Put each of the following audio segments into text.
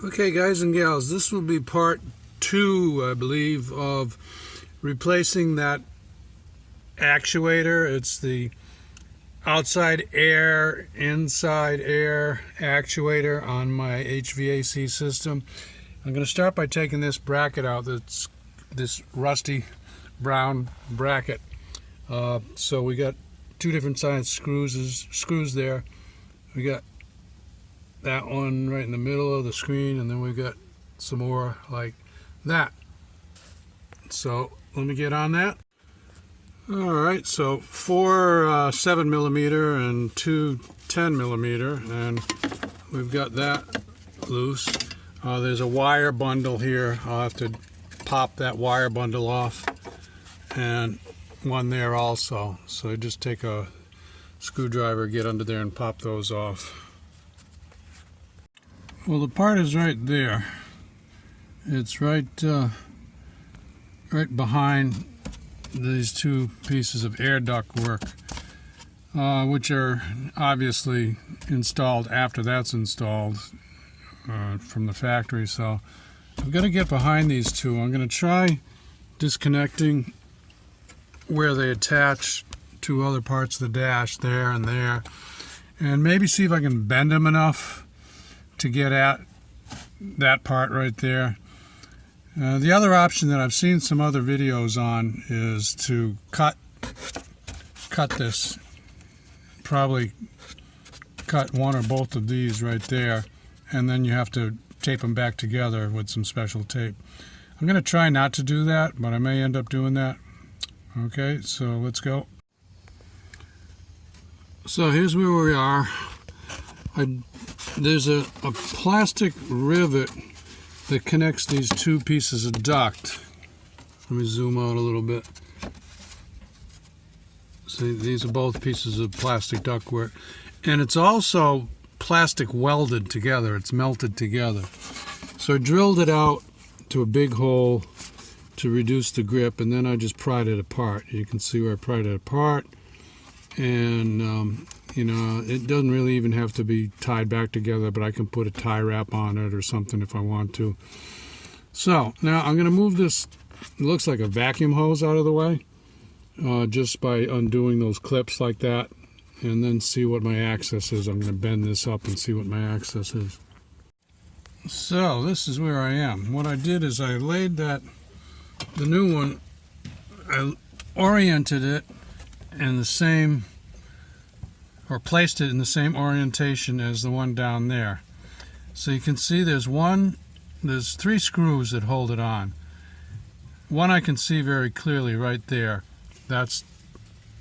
Okay, guys and gals, this will be part 2, I believe, of replacing that actuator. It's the outside air, inside air actuator on my HVAC system. I'm going to start by taking this bracket out. That's this rusty brown bracket. So we got two different size screws there. We got that one right in the middle of the screen, and then we've got some more like that. So let me get on that. Alright, so 4 7mm and 2 10mm, and we've got that loose. There's a wire bundle here. I'll have to pop that wire bundle off, and one there also. So I just take a screwdriver, get under there and pop those off. Well, the part is right there. It's right behind these two pieces of air duct work, which are obviously installed after that's installed from the factory. So I'm going to get behind these two. I'm going to try disconnecting where they attach to other parts of the dash, there and there, and maybe see if I can bend them enough to get at that part right there. The other option that I've seen some other videos on is to cut this, probably cut one or both of these right there, and then you have to tape them back together with some special tape. I'm going to try not to do that, but I may end up doing that. Okay, so let's go. So here's where we are. There's a plastic rivet that connects these two pieces of duct. Let me zoom out a little bit. See, these are both pieces of plastic ductwork, and it's also plastic welded together. It's melted together. So I drilled it out to a big hole to reduce the grip, and then I just pried it apart. You can see where I pried it apart, and you know, it doesn't really even have to be tied back together, but I can put a tie wrap on it or something if I want to. So now I'm going to move this, it looks like a vacuum hose, out of the way, just by undoing those clips like that, and then see what my access is. I'm going to bend this up and see what my access is. So this is where I am. What I did is I laid the new one, I oriented it in the same, or placed it in the same orientation as the one down there. So you can see there's 3 screws that hold it on. One I can see very clearly right there. That's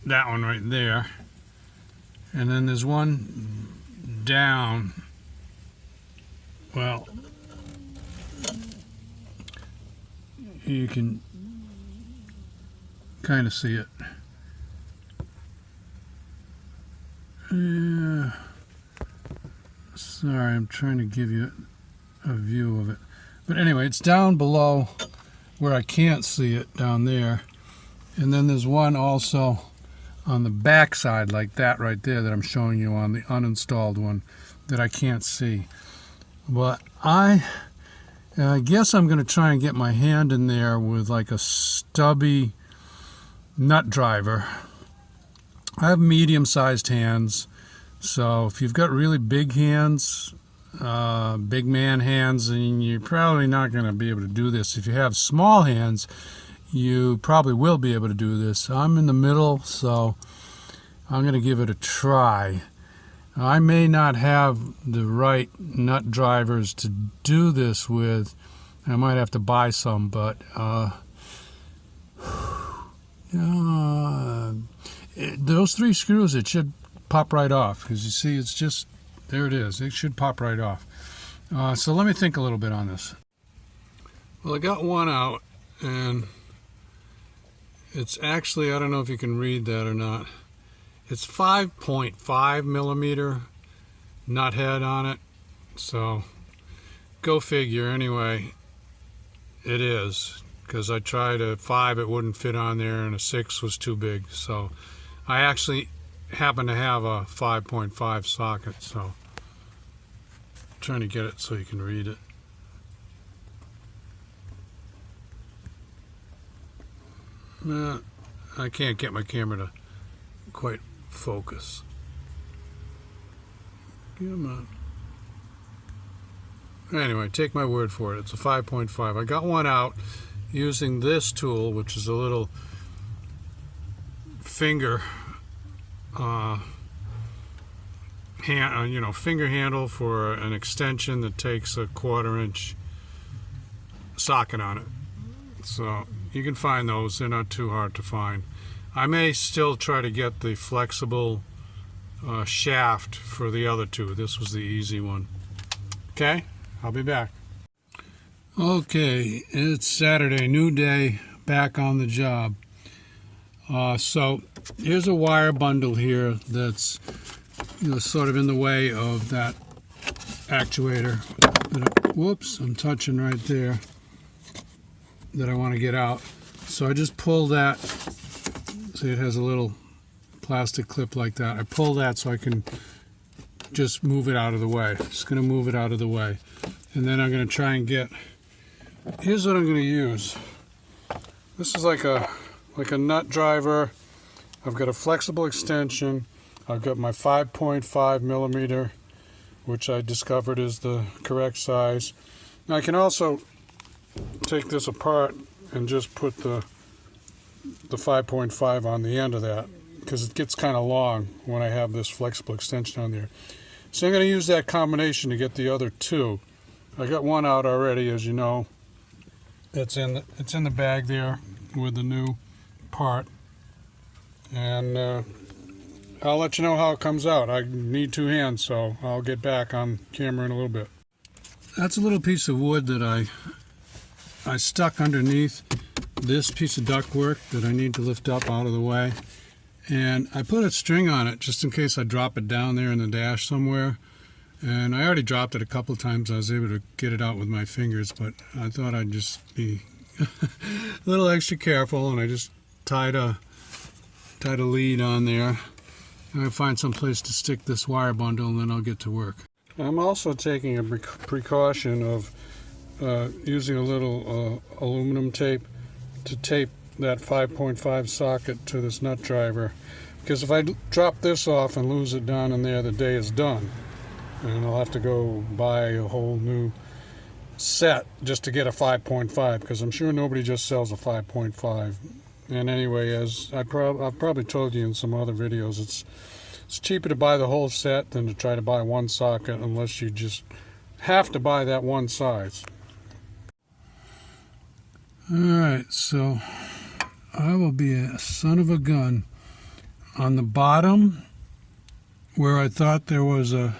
that one right there. And then there's one down. Well, you can kind of see it. Yeah. Sorry, I'm trying to give you a view of it. But anyway, it's down below where I can't see it, down there. And then there's one also on the back side, like that right there, that I'm showing you on the uninstalled one, that I can't see. But I guess I'm going to try and get my hand in there with like a stubby nut driver. I have medium-sized hands, so if you've got really big hands, big man hands, then you're probably not going to be able to do this. If you have small hands, you probably will be able to do this. I'm in the middle, so I'm going to give it a try. I may not have the right nut drivers to do this with. I might have to buy some, but those 3 screws, it should pop right off, because you see it's just, there it is. It should pop right off. So let me think a little bit on this. Well, I got one out, and it's actually, I don't know if you can read that or not. It's 5.5mm nut head on it. So go figure. Anyway, it is, because I tried a 5, it wouldn't fit on there, and a 6 was too big. So I actually happen to have a 5.5 socket, so I'm trying to get it so you can read it. I can't get my camera to quite focus. Come on. Anyway, take my word for it. It's a 5.5. I got one out using this tool, which is a little finger finger handle for an extension that takes a 1/4 inch socket on it. So you can find those. They're not too hard to find. I may still try to get the flexible shaft for the other two. This was the easy one. Okay, I'll be back. Okay, it's Saturday, new day, back on the job. So here's a wire bundle here that's sort of in the way of that actuator. Whoops, I'm touching right there that I want to get out. So I just pull that. See, it has a little plastic clip like that. I pull that so I can just move it out of the way. Just going to move it out of the way. And then I'm going to try and get, here's what I'm going to use. This is like a nut driver. I've got a flexible extension. I've got my 5.5 millimeter, which I discovered is the correct size. Now I can also take this apart and just put the 5.5 on the end of that, because it gets kind of long when I have this flexible extension on there. So I'm going to use that combination to get the other two. I got one out already, as you know. It's in the bag there with the new part, and I'll let you know how it comes out. I need 2 hands, so I'll get back on camera in a little bit. That's a little piece of wood that I stuck underneath this piece of ductwork that I need to lift up out of the way, and I put a string on it just in case I drop it down there in the dash somewhere. And I already dropped it a couple of times. I was able to get it out with my fingers, but I thought I'd just be a little extra careful, and I just tied a lead on there. I'm going to find some place to stick this wire bundle, and then I'll get to work. I'm also taking a precaution of using a little aluminum tape to tape that 5.5 socket to this nut driver, because if I drop this off and lose it down in there, the day is done. And I'll have to go buy a whole new set just to get a 5.5, because I'm sure nobody just sells a 5.5. And anyway, as I've probably told you in some other videos, it's cheaper to buy the whole set than to try to buy one socket, unless you just have to buy that one size. Alright, so I will be a son of a gun. On the bottom, where I thought there was a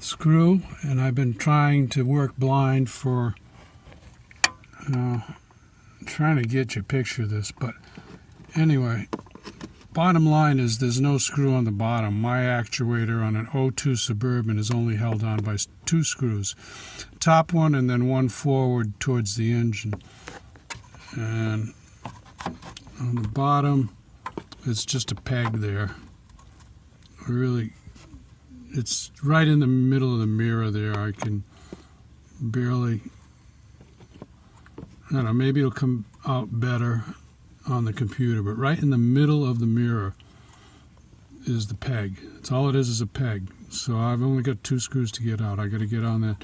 screw, and I've been trying to work blind for trying to get you a picture of this, but anyway, bottom line is there's no screw on the bottom. My actuator on an 02 Suburban is only held on by 2 screws, top one and then one forward towards the engine, and on the bottom it's just a peg there. It's right in the middle of the mirror there. I can barely, I don't know, maybe it'll come out better on the computer, but right in the middle of the mirror is the peg. That's all it is a peg. So I've only got 2 screws to get out. I got to get on that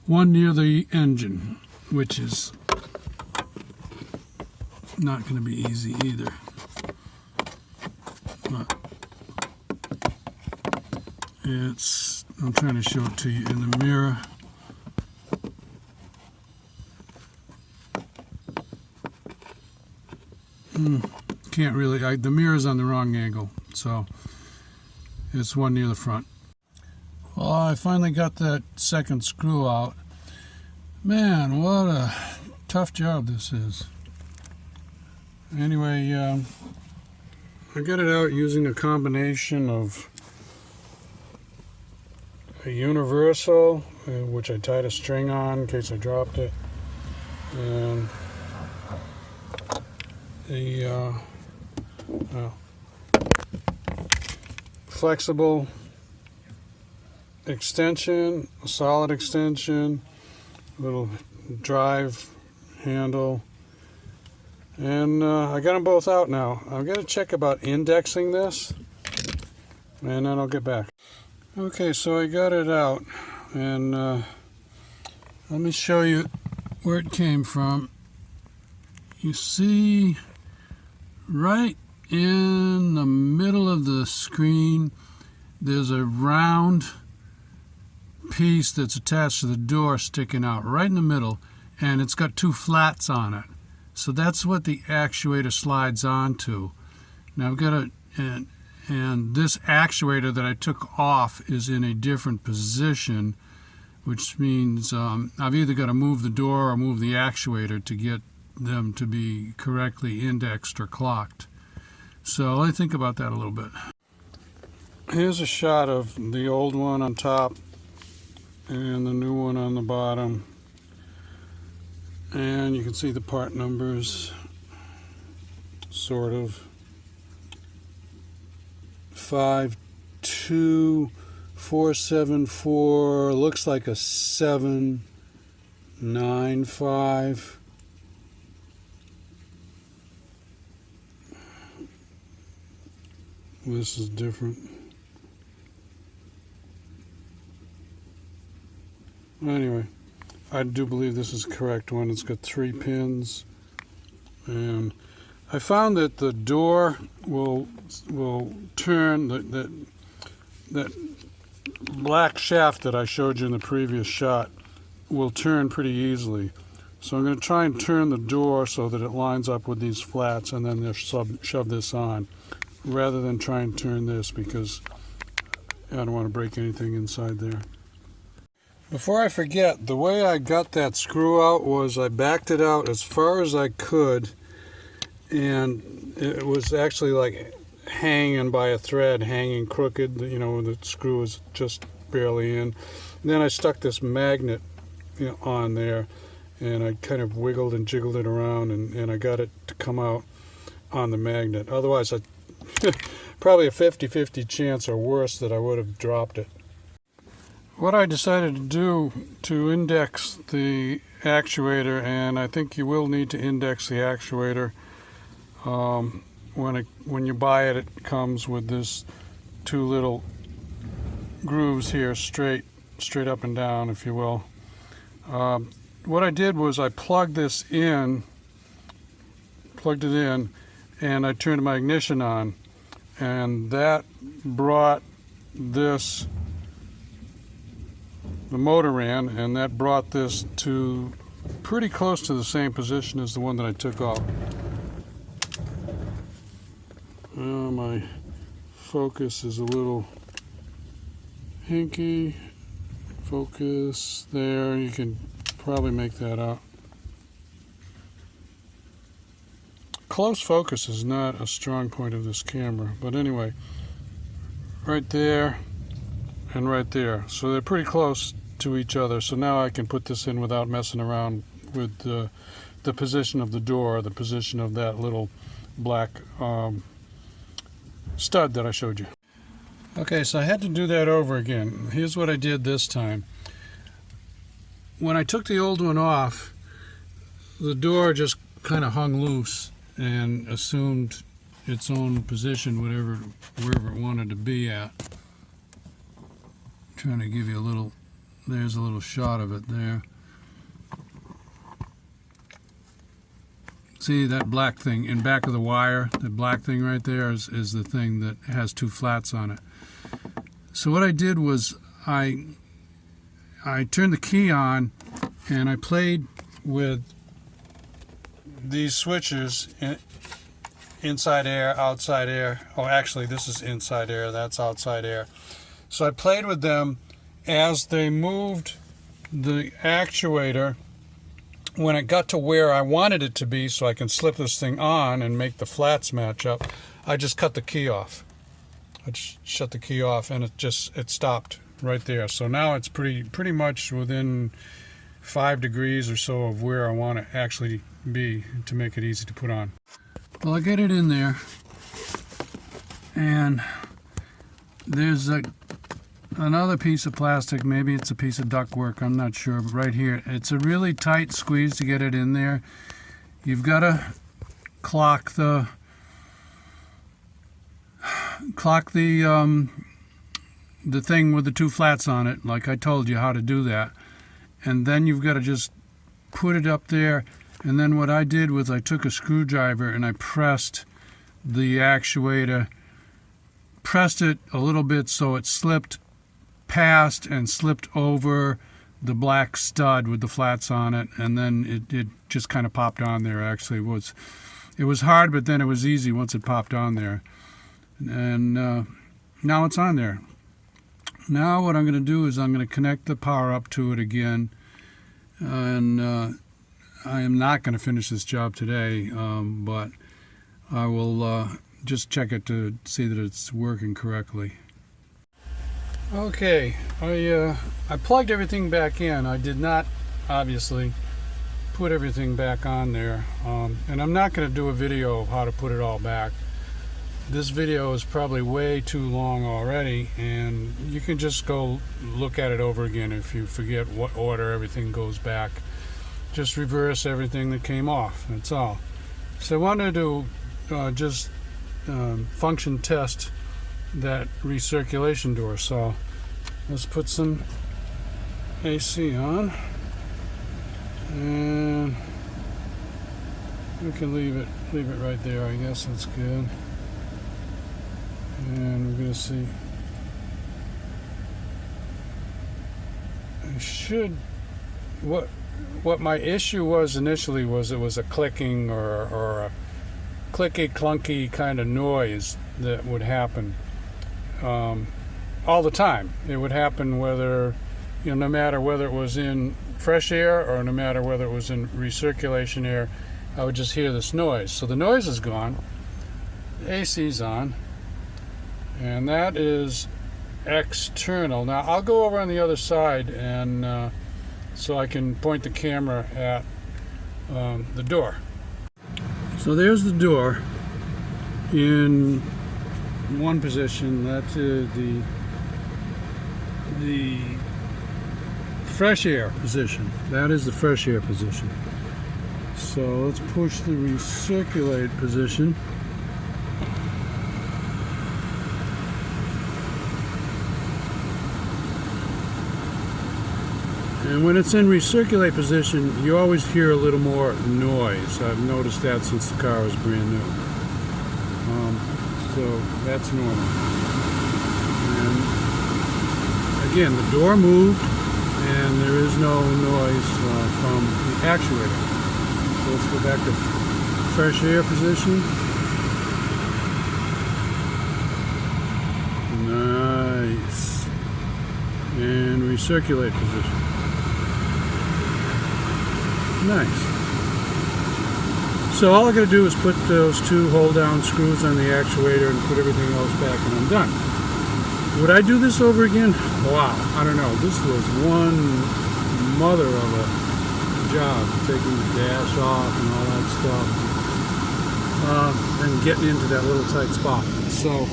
one near the engine, which is not going to be easy either. But I'm trying to show it to you in the mirror. Can't really, the mirror's on the wrong angle, so it's one near the front. Well, I finally got that second screw out. Man, what a tough job this is. Anyway, I got it out using a combination of a universal, which I tied a string on in case I dropped it, and a flexible extension, a solid extension, little drive handle, And I got them both out now. I'm going to check about indexing this, and then I'll get back. Okay, so I got it out, and let me show you where it came from. You see right in the middle of the screen, there's a round piece that's attached to the door sticking out right in the middle, and it's got two flats on it. So that's what the actuator slides onto. Now I've got and this actuator that I took off is in a different position, which means I've either got to move the door or move the actuator to get them to be correctly indexed or clocked. So let me think about that a little bit. Here's a shot of the old one on top and the new one on the bottom. And you can see the part numbers, sort of. 52474, looks like a 795. This is different. Anyway, I do believe this is the correct one. It's got 3 pins, and I found that the door will turn, that black shaft that I showed you in the previous shot will turn pretty easily. So I'm going to try and turn the door so that it lines up with these flats, and then shove this on, rather than try and turn this, because I don't want to break anything inside there. Before I forget, the way I got that screw out was I backed it out as far as I could, and it was actually like hanging by a thread, hanging crooked, you know, the screw was just barely in. And then I stuck this magnet, you know, on there, and I kind of wiggled and jiggled it around, and I got it to come out on the magnet. Otherwise, probably a 50-50 chance or worse that I would have dropped it. What I decided to do to index the actuator, and I think you will need to index the actuator. When you buy it, it comes with this 2 little grooves here, straight up and down, if you will. What I did was I plugged it in, and I turned my ignition on, and that brought the motor ran, and that brought this to pretty close to the same position as the one that I took off. My focus is a little hinky. Focus there, you can probably make that out. Close focus is not a strong point of this camera, but anyway, right there and right there. So they're pretty close to each other. So now I can put this in without messing around with the position of the door, the position of that little black stud that I showed you. Okay, so I had to do that over again. Here's what I did this time. When I took the old one off, the door just kind of hung loose and assumed its own position, wherever it wanted to be at. I'm trying to give you a little, there's a little shot of it there. See that black thing in back of the wire? The black thing right there is the thing that has 2 flats on it. So what I did was I turned the key on, and I played with these switches, inside air, outside air. Oh, actually, this is inside air, that's outside air. So I played with them as they moved the actuator. When it got to where I wanted it to be, so I can slip this thing on and make the flats match up, I just cut the key off. I just shut the key off, and it stopped right there. So now it's pretty much within 5 degrees or so of where I want to actually be to make it easy to put on. Well, I get it in there, and there's another piece of plastic. Maybe it's a piece of ductwork, I'm not sure, but right here it's a really tight squeeze to get it in there. You've got to clock the thing with the two flats on it, like I told you how to do that. And then you've got to just put it up there. And then what I did was I took a screwdriver and I pressed the actuator, pressed it a little bit so it slipped past and slipped over the black stud with the flats on it, and then it just kind of popped on there. Actually, it was hard, but then it was easy once it popped on there. And now it's on there. Now what I'm going to do is I'm going to connect the power up to it again, and I am not going to finish this job today, but I will just check it to see that it's working correctly. Okay, I plugged everything back in. I did not, obviously, put everything back on there, and I'm not going to do a video of how to put it all back. This video is probably way too long already, and you can just go look at it over again if you forget what order everything goes back. Just reverse everything that came off, that's all. So I wanted to just function test that recirculation door. So let's put some AC on, and we can leave it right there. I guess that's good. And we're going to see. I should. What my issue was initially was it was a clicking or a clicky clunky kind of noise that would happen all the time. It would happen whether, no matter whether it was in fresh air or no matter whether it was in recirculation air, I would just hear this noise. So the noise is gone, the AC's on, and that is external. Now I'll go over on the other side and so I can point the camera at the door. So there's the door in one position. That's the fresh air position. That is the fresh air position. So let's push the recirculate position. And when it's in recirculate position, you always hear a little more noise. I've noticed that since the car was brand new. So that's normal. And again, the door moved, and there is no noise from the actuator. So let's go back to fresh air position. Nice. And recirculate position. Nice. So all I got to do is put those two hold down screws on the actuator and put everything else back, and I'm done. Would I do this over again? Wow, I don't know. This was one mother of a job, taking the dash off and all that stuff, and getting into that little tight spot. So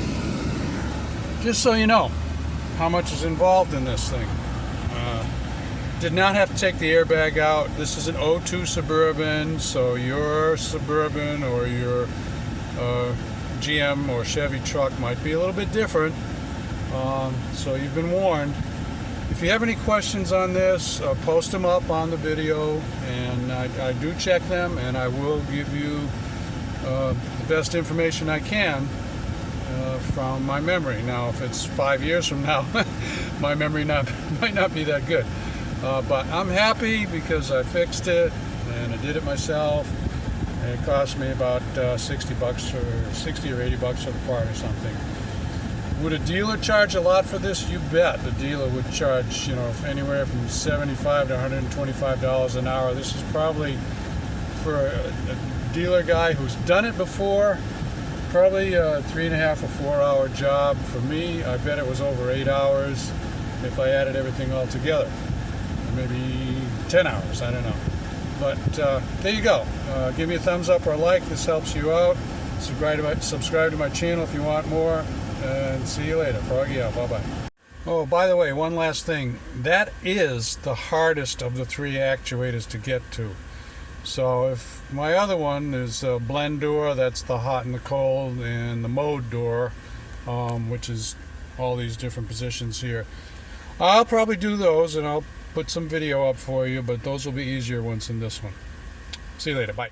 just so you know how much is involved in this thing. Did not have to take the airbag out. This is an 02 Suburban, so your Suburban or your GM or Chevy truck might be a little bit different. So you've been warned. If you have any questions on this, post them up on the video, and I do check them, and I will give you the best information I can from my memory. Now, if it's 5 years from now, my memory might not be that good. But I'm happy because I fixed it and I did it myself, and it cost me about $60 or 60 or 80 bucks for the part or something. Would a dealer charge a lot for this? You bet. The dealer would charge, anywhere from $75 to $125 an hour. This is probably for a dealer guy who's done it before, probably a 3.5 or 4 hour job. For me, I bet it was over 8 hours if I added everything all together. Maybe 10 hours, I don't know. But there you go. Give me a thumbs up or a like. This helps you out. Subscribe to my channel if you want more. And see you later. Froggy out. Bye-bye. Oh, by the way, one last thing. That is the hardest of the three actuators to get to. So if my other one is a blend door, that's the hot and the cold, and the mode door, which is all these different positions here. I'll probably do those, and I'll put some video up for you, but those will be easier ones than this one. See you later. Bye.